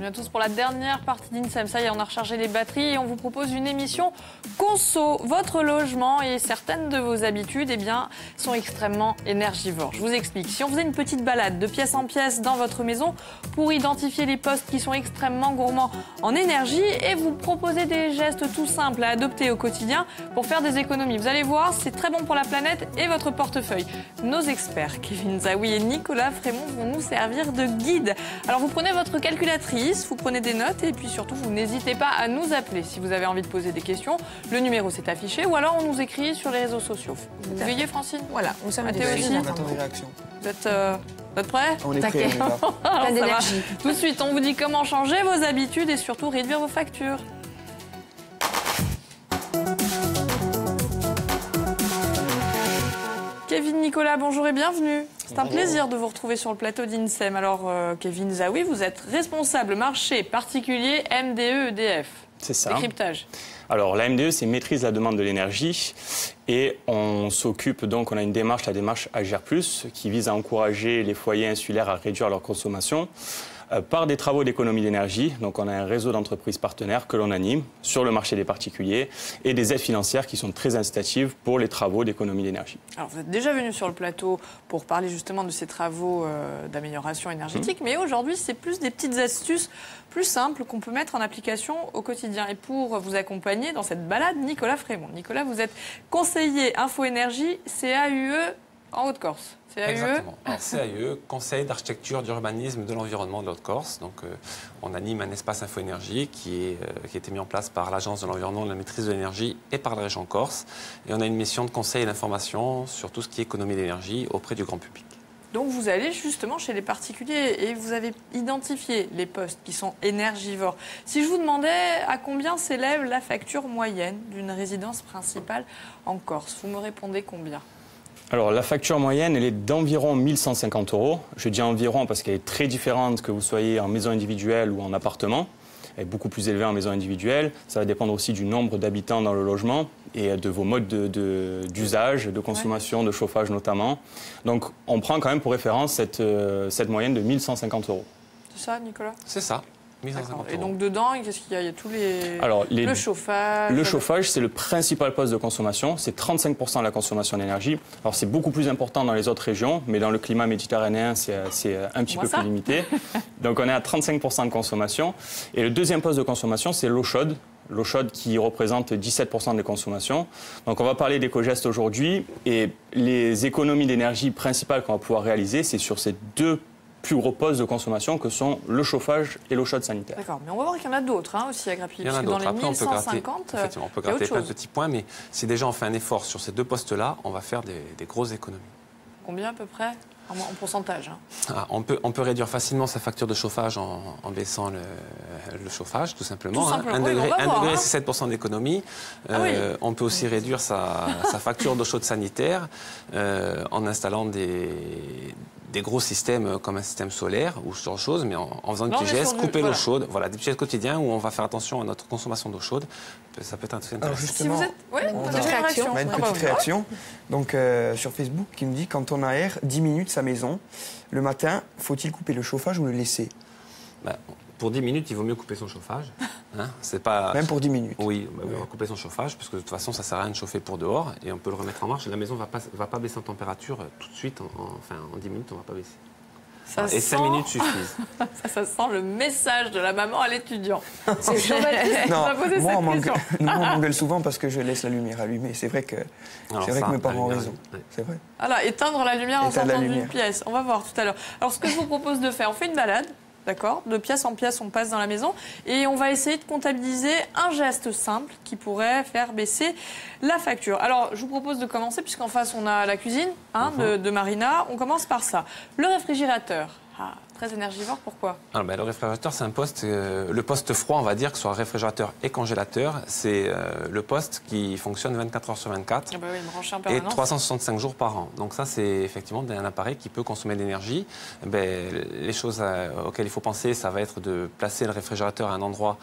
à tous pour la dernière partie d'INSEM. Ça y est, on a rechargé les batteries et on vous propose une émission Conso. Votre logement et certaines de vos habitudes sont extrêmement énergivores. Je vous explique. Si on faisait une petite balade de pièce en pièce dans votre maison pour identifier les postes qui sont extrêmement gourmands en énergie et vous proposer des gestes tout simples à adopter au quotidien pour faire des économies. Vous allez voir, c'est très bon pour la planète et votre portefeuille. Nos experts, Kevin Zaoui et Nicolas Frémont, vont nous servir de guide. Alors vous prenez votre calculatrice, vous prenez des notes et puis surtout vous n'hésitez pas à nous appeler si vous avez envie de poser des questions. Le numéro s'est affiché ou alors on nous écrit sur les réseaux sociaux. Vous veillez Francine? Voilà, nous sommes Théo aussi. On attend des réactions. Vous êtes prêts? On est prêts, on est là. Alors, ça va. d'énergie. Tout de suite, on vous dit comment changer vos habitudes et surtout réduire vos factures. Kevin, Nicolas, bonjour et bienvenue. C'est un plaisir de vous retrouver sur le plateau d'INSEM. Alors, Kevin Zaoui, vous êtes responsable marché particulier MDE EDF. C'est ça. Décryptage. Alors, la MDE, c'est maîtrise la demande de l'énergie. Et on s'occupe donc, on a une démarche, la démarche Agir Plus, qui vise à encourager les foyers insulaires à réduire leur consommation par des travaux d'économie d'énergie. Donc, on a un réseau d'entreprises partenaires que l'on anime sur le marché des particuliers et des aides financières qui sont très incitatives pour les travaux d'économie d'énergie. Alors, vous êtes déjà venu sur le plateau pour parler justement de ces travaux d'amélioration énergétique, mais aujourd'hui, c'est plus des petites astuces plus simples qu'on peut mettre en application au quotidien. Et pour vous accompagner dans cette balade, Nicolas Frémont. Nicolas, vous êtes conseiller Info Énergie CAUE en Haute-Corse. Exactement. Alors, CAUE, Conseil d'architecture, d'urbanisme, de l'environnement de l'Haute-Corse. Donc, on anime un espace info-énergie qui a été mis en place par l'Agence de l'environnement, de la maîtrise de l'énergie et par la région Corse. Et on a une mission de conseil et d'information sur tout ce qui est économie d'énergie auprès du grand public. Donc, vous allez justement chez les particuliers et vous avez identifié les postes qui sont énergivores. Si je vous demandais à combien s'élève la facture moyenne d'une résidence principale en Corse, vous me répondez combien ? Alors, la facture moyenne, elle est d'environ 1 150 €. Je dis environ parce qu'elle est très différente que vous soyez en maison individuelle ou en appartement. Elle est beaucoup plus élevée en maison individuelle. Ça va dépendre aussi du nombre d'habitants dans le logement et de vos modes d'usage, de consommation, de chauffage notamment. Donc, on prend quand même pour référence cette moyenne de 1 150 €. C'est ça, Nicolas ? C'est ça. 150 €. Et donc dedans, qu'est-ce qu'il y a ? Il y a tous les... Alors, le chauffage. Le chauffage, c'est le principal poste de consommation. C'est 35% de la consommation d'énergie. Alors, c'est beaucoup plus important dans les autres régions, mais dans le climat méditerranéen, c'est un petit peu plus limité. Donc, on est à 35% de consommation. Et le deuxième poste de consommation, c'est l'eau chaude. L'eau chaude qui représente 17% des consommations. Donc, on va parler d'éco-gestes aujourd'hui. Et les économies d'énergie principales qu'on va pouvoir réaliser, c'est sur ces deux plus gros postes de consommation que sont le chauffage et l'eau chaude sanitaire. D'accord, mais on va voir qu'il y en a d'autres aussi à grappiller. Il y en a d'autres. Après, on peut gratter, effectivement, on peut gratter plein de petits points, mais si déjà on fait un effort sur ces deux postes-là, on va faire des grosses économies. Combien à peu près ? En pourcentage on peut réduire facilement sa facture de chauffage en baissant le chauffage, tout simplement. Tout simplement. 1 Oui, degré, c'est 7% d'économie. On peut aussi réduire sa facture d'eau chaude sanitaire en installant des gros systèmes comme un système solaire ou ce genre de choses, mais en faisant des petits gestes, couper l'eau chaude. Voilà, des petits gestes quotidiens où on va faire attention à notre consommation d'eau chaude. Ça peut être intéressant. Alors justement, si vous êtes... on a une petite réaction. Donc, sur Facebook, qui me dit quand on aère 10 minutes sa maison, le matin, faut-il couper le chauffage ou le laisser ? Pour 10 minutes, il vaut mieux couper son chauffage. C'est pas... Même pour 10 minutes. Oui, on va couper son chauffage, parce que de toute façon, ça ne sert à rien de chauffer pour dehors, et on peut le remettre en marche. La maison ne va pas baisser en température tout de suite, en 10 minutes, on ne va pas baisser. Et 5 minutes suffisent. Ça sent le message de la maman à l'étudiant. Non, moi, on m'engueule souvent parce que je laisse la lumière allumée. C'est vrai que mes parents ont raison. C'est vrai. Voilà, éteindre la lumière en sortant d'une pièce. On va voir tout à l'heure. Alors, ce que je vous propose de faire, on fait une balade. D'accord ? De pièce en pièce, on passe dans la maison et on va essayer de comptabiliser un geste simple qui pourrait faire baisser la facture. Alors, je vous propose de commencer, puisqu'en face, on a la cuisine de Marina. On commence par ça. Le réfrigérateur. Très énergivore, pourquoi ? Le réfrigérateur, c'est un poste, le poste froid, on va dire, que ce soit réfrigérateur et congélateur, c'est le poste qui fonctionne 24 heures sur 24 et 365 jours par an. Donc ça, c'est effectivement un appareil qui peut consommer de l'énergie. Les choses auxquelles il faut penser, ça va être de placer le réfrigérateur à un endroit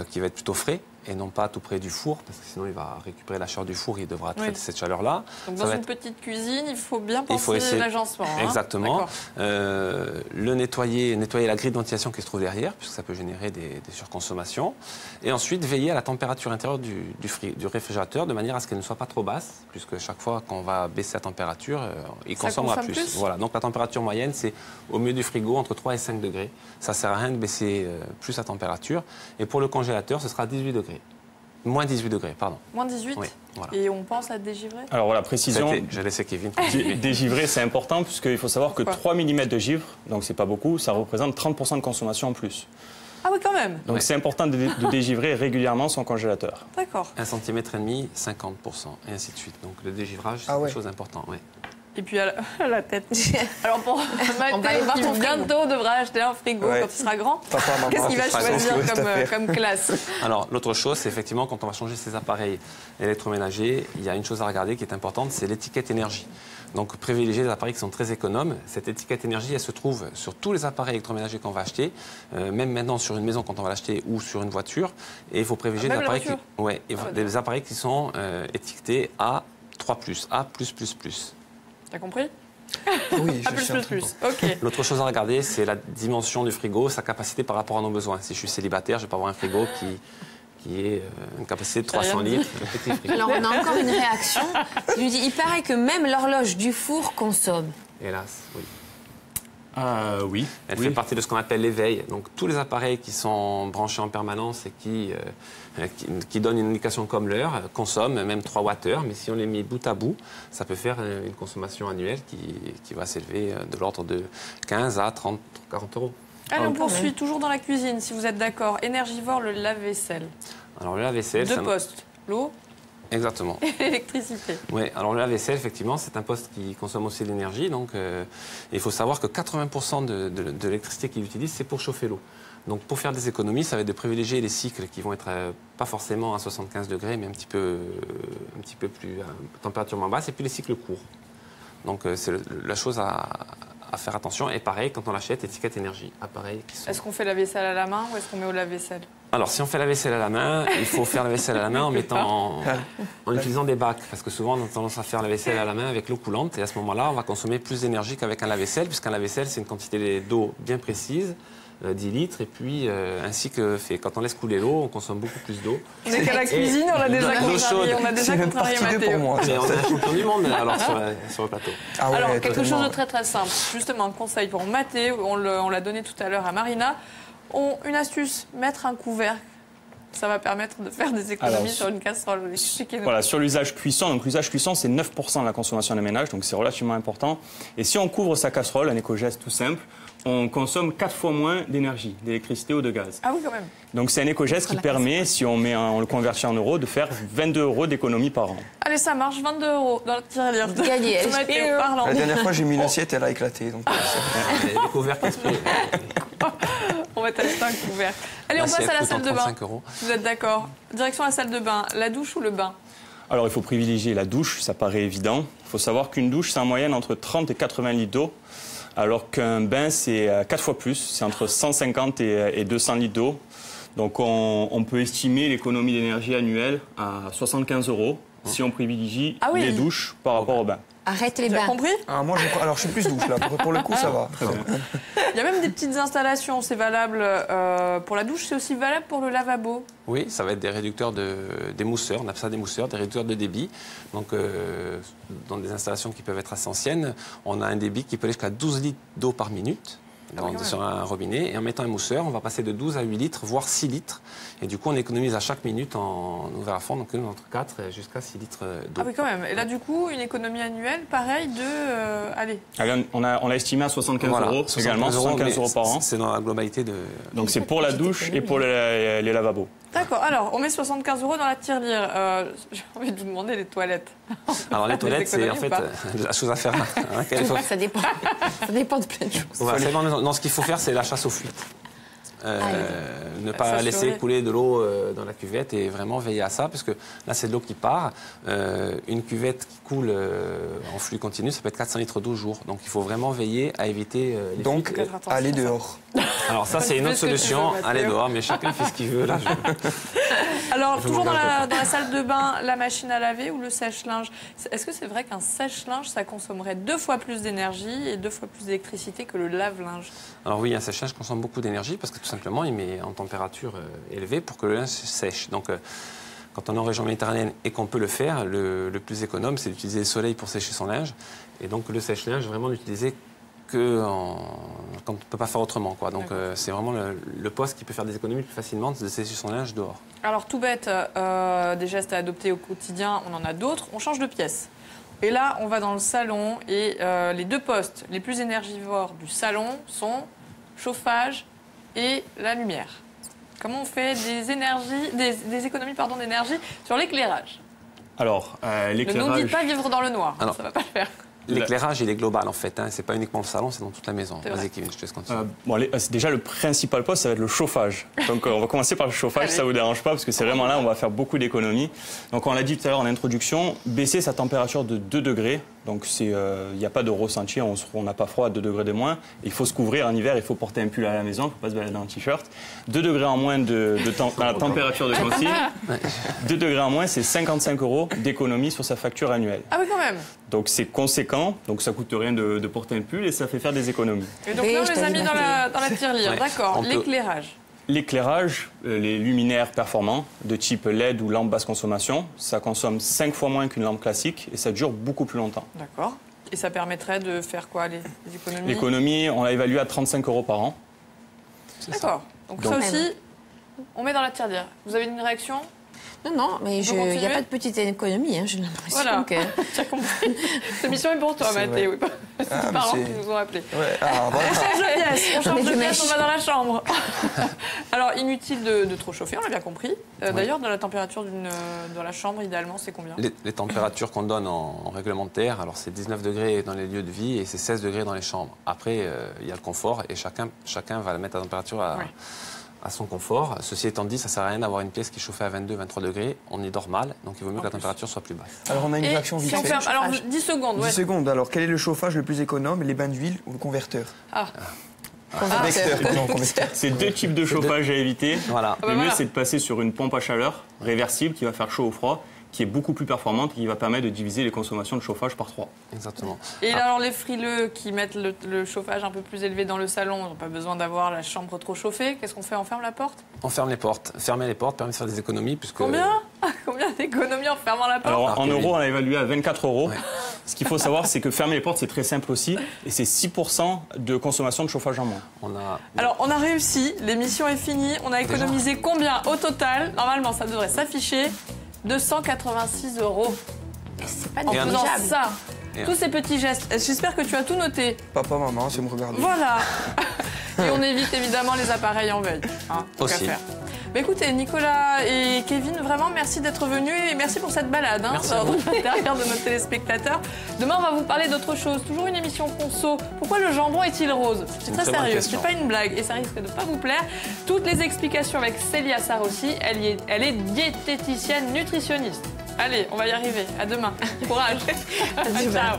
qui va être plutôt frais, et non pas tout près du four, parce que sinon il va récupérer la chaleur du four et il devra traiter cette chaleur-là. Donc dans une petite cuisine, il faut bien penser l'agencement. Exactement. Le nettoyer la grille de ventilation qui se trouve derrière, puisque ça peut générer des surconsommations. Et ensuite, veiller à la température intérieure du réfrigérateur de manière à ce qu'elle ne soit pas trop basse, puisque chaque fois qu'on va baisser la température, il consommera plus. Voilà. Donc la température moyenne, c'est au milieu du frigo entre 3 et 5 degrés. Ça ne sert à rien de baisser plus la température. Et pour le congélateur, ce sera 18 degrés. Moins 18 degrés, pardon. Moins 18 oui, voilà. Et on pense à dégivrer? Alors voilà, précision. J'ai laissé Kevin. Dégivrer, c'est important puisqu'il faut savoir que 3 mm de givre, donc c'est pas beaucoup, ça représente 30% de consommation en plus. Ah oui, quand même. Donc c'est important de dégivrer régulièrement son congélateur. D'accord. 1,5 cm, 50%, et ainsi de suite. Donc le dégivage, c'est quelque chose d'important. Ouais. Et puis à la tête. Alors pour Mathé, qui bientôt devra acheter un frigo quand il sera grand, qu'est-ce qu'il va choisir comme classe? Alors l'autre chose, c'est effectivement quand on va changer ses appareils électroménagers, il y a une chose à regarder qui est importante, c'est l'étiquette énergie. Donc privilégier les appareils qui sont très économes. Cette étiquette énergie, elle se trouve sur tous les appareils électroménagers qu'on va acheter, même maintenant sur une maison quand on va l'acheter ou sur une voiture. Et il faut privilégier des appareils qui sont étiquetés A 3+, A+++. T'as compris? Oui, A+++. Ok. L'autre chose à regarder, c'est la dimension du frigo, sa capacité par rapport à nos besoins. Si je suis célibataire, je ne vais pas avoir un frigo qui est une capacité de 300 litres. Alors, on a encore une réaction. Il lui dit, il paraît que même l'horloge du four consomme. Hélas, oui. Oui. Elle fait partie de ce qu'on appelle l'éveil. Donc tous les appareils qui sont branchés en permanence et qui donnent une indication comme l'heure consomment même 3 Wh. Mais si on les met bout à bout, ça peut faire une consommation annuelle qui va s'élever de l'ordre de 15 à 30, 40 euros. Allez, on poursuit toujours dans la cuisine, si vous êtes d'accord. Énergivore, le lave-vaisselle. Alors le lave-vaisselle... 2 postes. L'eau. Exactement. Et l'électricité. Oui, alors le lave-vaisselle, effectivement, c'est un poste qui consomme aussi de l'énergie. Donc, il faut savoir que 80% de l'électricité qu'il utilise, c'est pour chauffer l'eau. Donc, pour faire des économies, ça va être de privilégier les cycles qui vont être pas forcément à 75 degrés, mais un petit peu plus à température moins basse, et puis les cycles courts. Donc, c'est la chose à faire attention. Et pareil, quand on l'achète, étiquette énergie, appareil qui sont... Est-ce qu'on fait la vaisselle à la main ou est-ce qu'on met au lave-vaisselle? Alors, si on fait la vaisselle à la main, il faut faire la vaisselle à la main en utilisant des bacs. Parce que souvent, on a tendance à faire la vaisselle à la main avec l'eau coulante. Et à ce moment-là, on va consommer plus d'énergie qu'avec un lave-vaisselle, puisqu'un lave-vaisselle, c'est une quantité d'eau bien précise, 10 litres. Et puis, ainsi que fait. Quand on laisse couler l'eau, on consomme beaucoup plus d'eau. On est qu'à la cuisine, on a déjà contrarié Mathéo. On est un champion du monde alors, sur le plateau. Alors, quelque chose de très très simple. Justement, un conseil pour Mathéo, on l'a donné tout à l'heure à Marina. Une astuce, mettre un couvercle. Ça va permettre de faire des économies sur une casserole. Voilà, sur l'usage cuisson. Donc l'usage cuisson, c'est 9% de la consommation des ménages, donc c'est relativement important. Et si on couvre sa casserole, un éco-geste tout simple, on consomme 4 fois moins d'énergie, d'électricité ou de gaz. Ah oui, quand même. Donc c'est un éco-geste qui permet, si on le convertit en euros, de faire 22 € d'économie par an. Allez, ça marche, 22 € dans la tirelire. Gagné. La dernière fois, j'ai mis une assiette, elle a éclaté. Donc, les couvercles exprès. On va t'acheter un couvercle. Allez, on passe à la salle de bain. Vous êtes d'accord? Direction la salle de bain. La douche ou le bain? Alors, il faut privilégier la douche, ça paraît évident. Il faut savoir qu'une douche, c'est en moyenne entre 30 et 80 litres d'eau, alors qu'un bain, c'est 4 fois plus. C'est entre 150 et 200 litres d'eau. Donc, on peut estimer l'économie d'énergie annuelle à 75 € si on privilégie les douches par rapport au bain. Arrête les bains. Tu as compris? Moi, alors, je suis plus douche, là. Pour le coup, ça va. Il y a même des petites installations, c'est valable pour la douche, c'est aussi valable pour le lavabo. Oui, ça va être des réducteurs des mousseurs, on appelle ça des mousseurs, des réducteurs de débit. Donc, dans des installations qui peuvent être assez anciennes, on a un débit qui peut aller jusqu'à 12 litres d'eau par minute. Sur un robinet, et en mettant un mousseur, on va passer de 12 à 8 litres, voire 6 litres. Et du coup, on économise à chaque minute en ouvert à fond, donc entre 4 et jusqu'à 6 litres d'eau. Ah oui, quand même. Et là, du coup, une économie annuelle, pareil, allez. On l'a estimé à 75 € également, 75 € par an. C'est dans la globalité de... Donc c'est pour la douche et pour les lavabos. D'accord. Alors, on met 75 € dans la tirelire. J'ai envie de vous demander les toilettes. Alors, les toilettes, c'est en fait la chose à faire. Ça dépend. Ça dépend de plein de choses. Non, ce qu'il faut faire, c'est la chasse aux fuites. Ne pas laisser couler de l'eau dans la cuvette et vraiment veiller à ça, parce que là, c'est de l'eau qui part. Une cuvette qui coule en flux continu, ça peut être 400 litres d'eau au jour. Donc, il faut vraiment veiller à éviter les fuites. Donc, aller dehors. Alors ça, c'est une autre solution. Allez dehors, mais chacun fait ce qu'il veut. Là, Alors, toujours dans la salle de bain, la machine à laver ou le sèche-linge. Est-ce que c'est vrai qu'un sèche-linge, ça consommerait 2 fois plus d'énergie et 2 fois plus d'électricité que le lave-linge? Alors oui, un sèche-linge consomme beaucoup d'énergie parce que tout simplement, il met en température élevée pour que le linge sèche. Donc, quand on est en région méditerranéenne et qu'on peut le faire, le plus économe, c'est d'utiliser le soleil pour sécher son linge. Et donc, le sèche-linge, vraiment l'utiliser quand on ne peut pas faire autrement, quoi. Donc, c'est vraiment le poste qui peut faire des économies plus facilement de sécher son linge dehors. Alors, tout bête, des gestes à adopter au quotidien, on en a d'autres. On change de pièce. Et là, on va dans le salon et les 2 postes les plus énergivores du salon sont chauffage et la lumière. Comment on fait des économies d'énergie sur l'éclairage? Alors, l'éclairage... Ne nous dites pas vivre dans le noir, ça ne va pas le faire. L'éclairage, il est global en fait. Hein. C'est pas uniquement le salon, c'est dans toute la maison. Vas-y, Kevin, je te laisse continuer. Déjà, le principal poste, ça va être le chauffage. Donc, on va commencer par le chauffage, si ça vous dérange pas, parce que c'est vraiment là où on va faire beaucoup d'économies. Donc, on l'a dit tout à l'heure en introduction, baisser sa température de 2 degrés. Donc, il n'y a pas de ressenti, on n'a pas froid à 2 degrés de moins. Il faut se couvrir en hiver, il faut porter un pull à la maison, il ne faut pas se balader en t-shirt. 2 degrés en moins dans la température de consigne. 2 degrés en moins, c'est 55 € d'économie sur sa facture annuelle. Ah oui, quand même. Donc, c'est conséquent, donc ça ne coûte rien de porter un pull et ça fait faire des économies. Et donc là, on les a mis dans la tirelire, d'accord. L'éclairage. L'éclairage, les luminaires performants de type LED ou lampe basse consommation, ça consomme 5 fois moins qu'une lampe classique et ça dure beaucoup plus longtemps. D'accord. Et ça permettrait de faire quoi, les économies? L'économie, on l'a évaluée à 35 € par an. D'accord. Donc ça aussi, on met dans la tirelire. Vous avez une réaction? Non, mais il n'y a pas de petite économie, hein, j'ai l'impression que... Tu as compris. Cette mission est pour toi, Mathieu. Oui. C'est tes parents qui nous ont appelés. Ouais. On change de pièce, on va dans la chambre. Alors, inutile de trop chauffer, on l'a bien compris. D'ailleurs, dans la température dans la chambre, idéalement, c'est combien? Les températures qu'on donne en réglementaire, alors c'est 19 degrés dans les lieux de vie et c'est 16 degrés dans les chambres. Après, il y a le confort et chacun va mettre la température à son confort. Ceci étant dit, ça ne sert à rien d'avoir une pièce qui est chauffée à 22-23 degrés. On y dort mal, donc il vaut mieux que la température soit plus basse. Alors on a une réaction vite fait. Alors 10 secondes. 10 secondes. Alors quel est le chauffage le plus économe, les bains d'huile ou le converteur? Convecteur. C'est 2 types de chauffage à éviter. Voilà. Le mieux, c'est de passer sur une pompe à chaleur réversible qui va faire chaud ou froid, qui est beaucoup plus performante et qui va permettre de diviser les consommations de chauffage par 3. Exactement. Et alors les frileux qui mettent le chauffage un peu plus élevé dans le salon, ils n'ont pas besoin d'avoir la chambre trop chauffée. Qu'est-ce qu'on fait? On ferme la porte? On ferme les portes. Fermer les portes permet de faire des économies. Puisque... Combien d'économies en fermant la porte? Alors en euros, on l'a évalué à 24 €. Ouais. Ce qu'il faut savoir, c'est que fermer les portes, c'est très simple aussi. Et c'est 6% de consommation de chauffage en moins. Alors on a réussi, l'émission est finie. On a économisé combien au total? Normalement, ça devrait s'afficher. 286 €. C'est pas en faisant ça. Et tous ces petits gestes. J'espère que tu as tout noté. Papa, maman, si vous me regardez. Voilà. Et on évite évidemment les appareils en veille. Aussi. Mais écoutez, Nicolas et Kevin, vraiment merci d'être venus et merci pour cette balade dans l'intérieur de nos téléspectateurs. Demain, on va vous parler d'autre chose. Toujours une émission conso. Pourquoi le jambon est-il rose? C'est très sérieux, c'est pas une blague et ça risque de ne pas vous plaire. Toutes les explications avec Célia Sarossi. Elle est diététicienne nutritionniste. Allez, on va y arriver. À demain. Courage. Ciao.